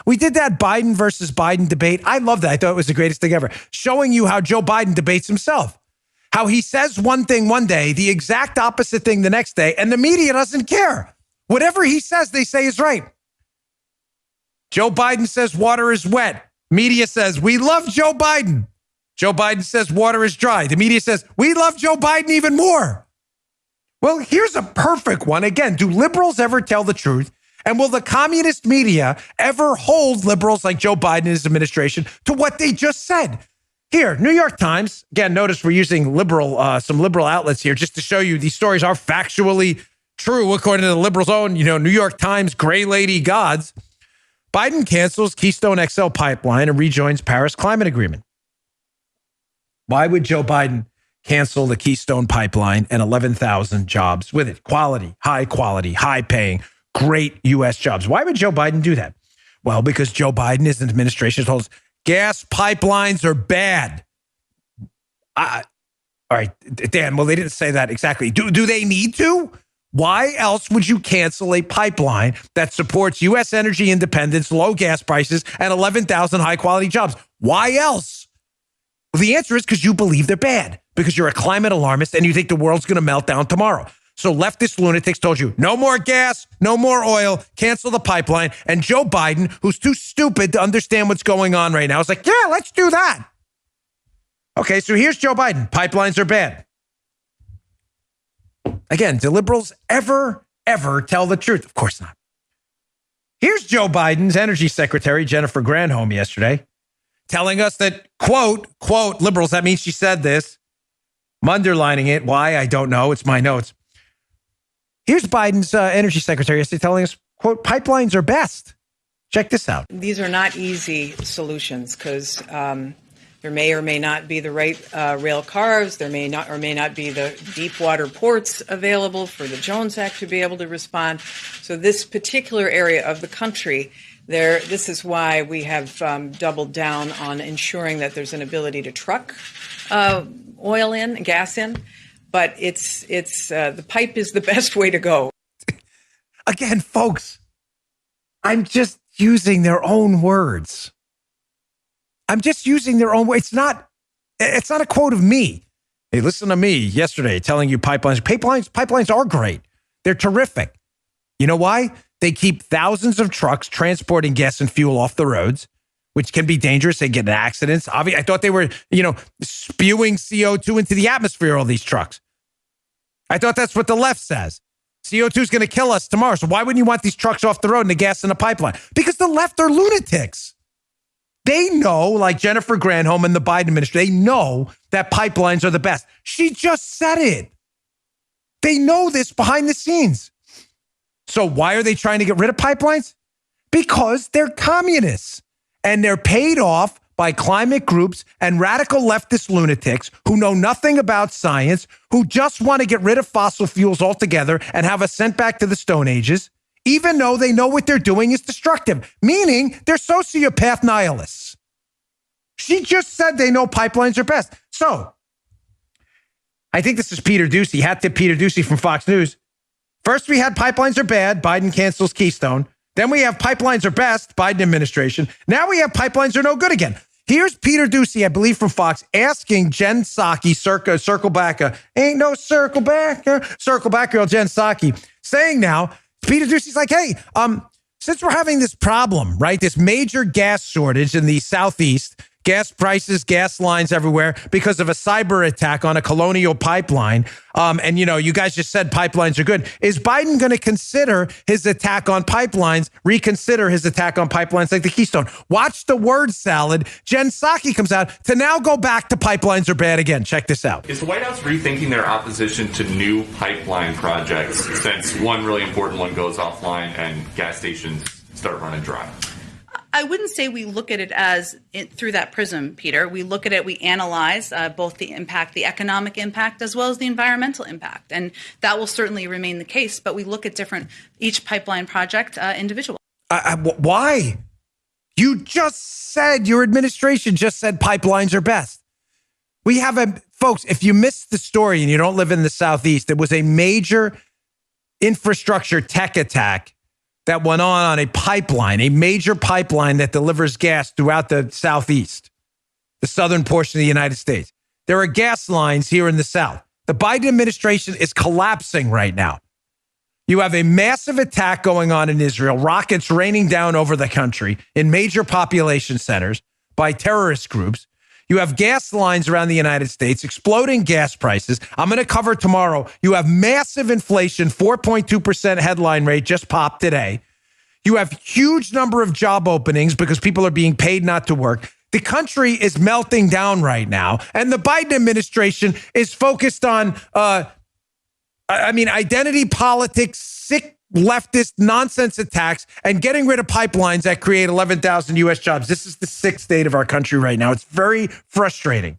We did that Biden versus Biden debate. I love that. I thought it was the greatest thing ever. Showing you how Joe Biden debates himself. How he says one thing one day, the exact opposite thing the next day, and the media doesn't care. Whatever he says, they say is right. Joe Biden says water is wet. Media says, we love Joe Biden. Joe Biden says water is dry. The media says, we love Joe Biden even more. Well, here's a perfect one. Again, do liberals ever tell the truth? And will the communist media ever hold liberals like Joe Biden and his administration to what they just said? Here, New York Times. Again, notice we're using some liberal outlets here just to show you these stories are factually true, according to the liberals' own, New York Times gray lady gods. Biden cancels Keystone XL pipeline and rejoins Paris Climate Agreement. Why would Joe Biden cancel the Keystone pipeline and 11,000 jobs with it? High quality, high paying, great U.S. jobs. Why would Joe Biden do that? Well, because Joe Biden, his administration told us gas pipelines are bad. All right, Dan, well, they didn't say that exactly. Do they need to? Why else would you cancel a pipeline that supports U.S. energy independence, low gas prices, and 11,000 high-quality jobs? Why else? Well, the answer is because you believe they're bad, because you're a climate alarmist and you think the world's going to melt down tomorrow. So leftist lunatics told you, no more gas, no more oil, cancel the pipeline. And Joe Biden, who's too stupid to understand what's going on right now, is like, yeah, let's do that. Okay, so here's Joe Biden. Pipelines are bad. Again, do liberals ever tell the truth? Of course not. Here's Joe Biden's energy secretary, Jennifer Granholm, yesterday, telling us that, quote, liberals, that means she said this. I'm underlining it. Why? I don't know. It's my notes. Here's Biden's energy secretary yesterday telling us, quote, pipelines are best. Check this out. These are not easy solutions because there may or may not be the right rail cars. There may not or may not be the deep water ports available for the Jones Act to be able to respond. So this particular area of the country, this is why we have doubled down on ensuring that there's an ability to truck oil in, gas in. But it's the pipe is the best way to go. Again, folks, I'm just using their own words. I'm just using their own words. It's not a quote of me. Hey, listen to me yesterday telling you pipelines are great. They're terrific. You know why? They keep thousands of trucks transporting gas and fuel off the roads, which can be dangerous. They get in accidents. I thought they were, spewing CO2 into the atmosphere, all these trucks. I thought that's what the left says. CO2 is going to kill us tomorrow. So why wouldn't you want these trucks off the road and the gas in the pipeline? Because the left are lunatics. They know, like Jennifer Granholm and the Biden administration, they know that pipelines are the best. She just said it. They know this behind the scenes. So why are they trying to get rid of pipelines? Because they're communists and they're paid off by climate groups and radical leftist lunatics who know nothing about science, who just want to get rid of fossil fuels altogether and have us sent back to the Stone Ages, even though they know what they're doing is destructive, meaning they're sociopath nihilists. She just said they know pipelines are best. So I think this is Peter Doocy, hat tip Peter Doocy from Fox News. First, we had pipelines are bad. Biden cancels Keystone. Then we have pipelines are best, Biden administration. Now we have pipelines are no good again. Here's Peter Doocy, I believe from Fox, asking Jen Psaki, circle back, ain't no circle back girl, Jen Psaki, saying now, Peter Doocy's like, hey, since we're having this problem, right, this major gas shortage in the Southeast, gas prices, gas lines everywhere because of a cyber attack on a Colonial pipeline. And, you guys just said pipelines are good. Is Biden going to reconsider his attack on pipelines like the Keystone? Watch the word salad. Jen Psaki comes out to now go back to pipelines are bad again. Check this out. Is the White House rethinking their opposition to new pipeline projects since one really important one goes offline and gas stations start running dry? I wouldn't say we look at it through that prism, Peter. We look at it, we analyze both the impact, the economic impact, as well as the environmental impact. And that will certainly remain the case. But we look at each pipeline project individually. Why? You just said, your administration just said pipelines are best. We have folks, if you missed the story and you don't live in the Southeast, there was a major infrastructure tech attack that went on a pipeline, a major pipeline that delivers gas throughout the Southeast, the southern portion of the United States. There are gas lines here in the South. The Biden administration is collapsing right now. You have a massive attack going on in Israel, rockets raining down over the country in major population centers by terrorist groups. You have gas lines around the United States, exploding gas prices. I'm going to cover tomorrow. You have massive inflation, 4.2% headline rate just popped today. You have huge number of job openings because people are being paid not to work. The country is melting down right now. And the Biden administration is focused on, identity politics, sick leftist nonsense attacks, and getting rid of pipelines that create 11,000 U.S. jobs. This is the sick state of our country right now. It's very frustrating.